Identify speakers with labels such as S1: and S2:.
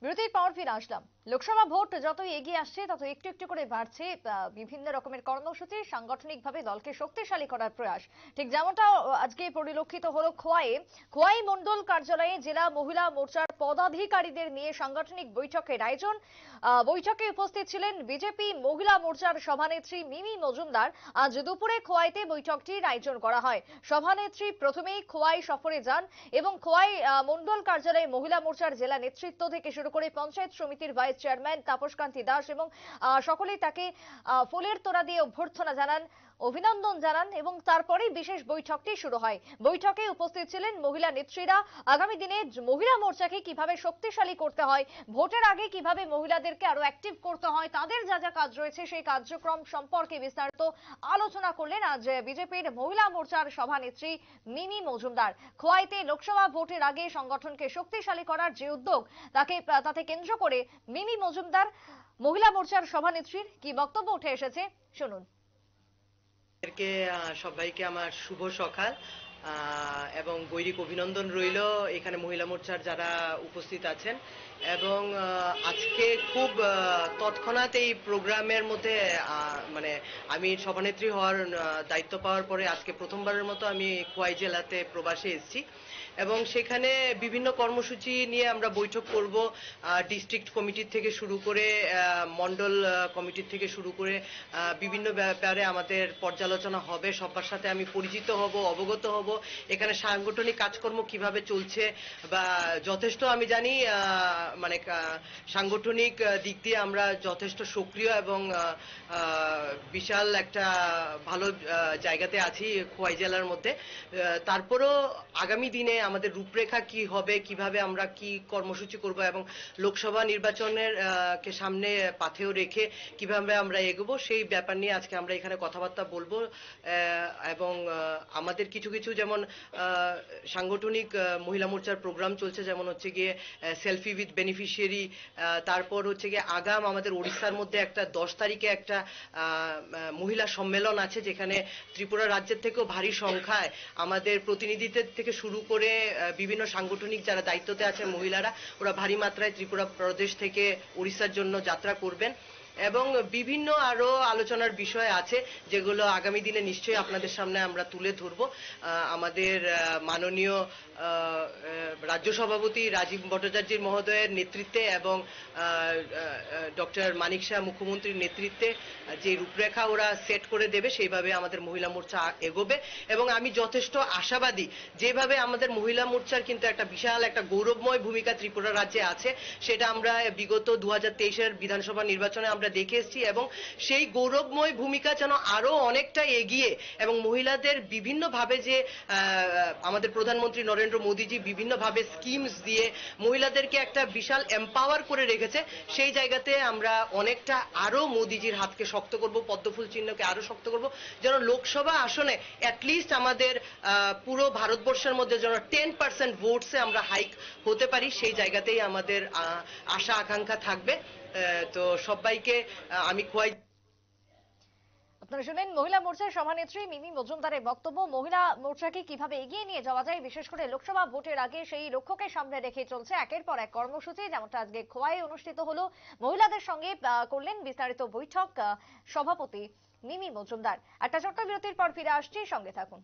S1: বিরতির পর ফিরে আসলাম। লোকসভা ভোট যতই এগিয়ে আসছে তত একটু একটু করে বাড়ছে বিভিন্ন রকমের কর্মসূচি, সাংগঠনিকভাবে দলকে শক্তিশালী করার প্রয়াস। ঠিক যেমনটা আজকে পরিলক্ষিত হলো খোয়াই মণ্ডল কার্যালয়ে জেলা মহিলা মোর্চার পদাধিকারীদের নিয়ে সাংগঠনিক বৈঠকের আয়োজন। বৈঠকে উপস্থিত ছিলেন বিজেপি মহিলা মোর্চার সভানেত্রী মিমি মজুমদার। আজ দুপুরে খোয়াইতে বৈঠকটির আয়োজন করা হয়। সভানেত্রী প্রথমেই খোয়াই সফরে যান এবং খোয়াই মণ্ডল কার্যালয়ে মহিলা মোর্চার জেলা নেতৃত্ব থেকে শুরু করে পঞ্চায়েত সমিতির ভাইস চেয়ারম্যান তাপসকান্তি দাস এবং সকলেই তাকে ফুলের তোড়া দিয়ে অভ্যর্থনা জানান, অভিনন্দন জানান এবং তারপরেই বিশেষ বৈঠকটি শুরু হয়। বৈঠকে উপস্থিত ছিলেন মহিলা নেত্রীরা। আগামী দিনে মহিলা মোর্চাকে কিভাবে শক্তিশালী করতে হয়, ভোটের আগে কিভাবে মহিলাদেরকে আরো অ্যাক্টিভ করতে হয়, তাদের যা যা কাজ রয়েছে সেই কার্যক্রম সম্পর্কে বিস্তারিত আলোচনা করলেন আজ বিজেপির মহিলা মোর্চার সভানেত্রী মিমি মজুমদার। খোয়াইতে লোকসভা ভোটের আগে সংগঠনকে শক্তিশালী করার যে উদ্যোগ তাতে কেন্দ্র করে মিমি মজুমদার মহিলা মোর্চার সভানেত্রীর কি বক্তব্য উঠে এসেছে শুনুন।
S2: সবাইকে আমার শুভ সকাল এবং গৈরিক অভিনন্দন রইল এখানে মহিলা মোর্চার যারা উপস্থিত আছেন। এবং আজকে খুব তৎক্ষণাৎ এই প্রোগ্রামের মধ্যে মানে আমি সভানেত্রী হওয়ার দায়িত্ব পাওয়ার পরে আজকে প্রথমবারের মতো আমি খোয়াই জেলাতে প্রবাসে এসেছি এবং সেখানে বিভিন্ন কর্মসূচি নিয়ে আমরা বৈঠক করব। ডিস্ট্রিক্ট কমিটির থেকে শুরু করে মন্ডল কমিটির থেকে শুরু করে বিভিন্ন ব্যাপারে আমাদের পর্যালোচনা হবে। সবার সাথে আমি পরিচিত হব, অবগত হব এখানে সাংগঠনিক কাজকর্ম কিভাবে চলছে বা যথেষ্ট আমি জানি মানে সাংগঠনিক দিক দিয়ে আমরা যথেষ্ট সক্রিয় এবং বিশাল একটা ভালো জায়গাতে আছি খোয়াই জেলার মধ্যে। তারপরও আগামী দিনে আমাদের রূপরেখা কি হবে, কিভাবে আমরা কি কর্মসূচি করব এবং লোকসভা নির্বাচনের কে সামনে পাথেও রেখে কিভাবে আমরা এগোবো সেই ব্যাপার নিয়ে আজকে আমরা এখানে কথাবার্তা বলবো। এবং আমাদের কিছু কিছু যেমন সাংগঠনিক মহিলা মোর্চার প্রোগ্রাম চলছে, যেমন হচ্ছে গিয়ে সেলফি উইথ বেনিফিশিয়ারি। তারপর হচ্ছে গিয়ে আগাম আমাদের ওড়িশার মধ্যে একটা 10 তারিখে একটা মহিলা সম্মেলন আছে, যেখানে ত্রিপুরা রাজ্যের থেকেও ভারী সংখ্যায় আমাদের প্রতিনিধিদের থেকে শুরু করে বিভিন্ন সাংগঠনিক যারা দায়িত্বতে আছে মহিলারা, ওরা ভারী মাত্রায় ত্রিপুরা প্রদেশ থেকে ওড়িশার জন্য যাত্রা করবেন। এবং বিভিন্ন আরো আলোচনার বিষয় আছে যেগুলো আগামী দিনে নিশ্চয়ই আপনাদের সামনে আমরা তুলে ধরব। আমাদের মাননীয় রাজ্য সভাপতি রাজীব ভট্টাচার্য মহোদয়ের নেতৃত্বে এবং ডক্টর মানিক শাহ মুখ্যমন্ত্রীর নেতৃত্বে যে রূপরেখা ওরা সেট করে দেবে সেইভাবে আমাদের মহিলা মোর্চা এগোবে। এবং আমি যথেষ্ট আশাবাদী, যেভাবে আমাদের মহিলা মোর্চার কিন্তু একটা বিশাল একটা গৌরবময় ভূমিকা ত্রিপুরা রাজ্যে আছে, সেটা আমরা বিগত 2023-এর বিধানসভা নির্বাচনে আমরা দেখে এসেছি। এবং সেই গৌরবময় ভূমিকা যেন আরো অনেকটা এগিয়ে এবং মহিলাদের বিভিন্নভাবে যে আমাদের প্রধানমন্ত্রী নরেন্দ্র মোদীজি বিভিন্নভাবে স্কিমস দিয়ে মহিলাদেরকে একটা বিশাল এম্পাওয়ার করে রেখেছে, সেই জায়গাতে আমরা অনেকটা আরো মোদীজির হাতকে শক্ত করব, পদ্মফুল চিহ্নকে আরো শক্ত করব, যেন লোকসভা আসনে অ্যাটলিস্ট আমাদের পুরো ভারতবর্ষের মধ্যে যেন 10% ভোটসে আমরা হাইক হতে পারি, সেই জায়গাতেই আমাদের আশা আকাঙ্ক্ষা থাকবে। তো সবাইকে আমি খোয়াই।
S1: আপনারা শুনলেন মহিলা মোর্চার সভানেত্রী মিমি মজুমদারের বক্তব্য। মহিলা মোর্চাকে কিভাবে এগিয়ে নিয়ে যাওয়া যায়, বিশেষ করে লোকসভা ভোটের আগে সেই লক্ষ্যকে সামনে রেখে চলছে একের পর এক কর্মসূচি, যেমনটা আজকে খোয়াই অনুষ্ঠিত হলো। মহিলাদের সঙ্গে করলেন বিস্তারিত বৈঠক সভাপতি মিমি মজুমদার। একটা ছোট্ট বিরতির পর ফিরে আসছি, সঙ্গে থাকুন।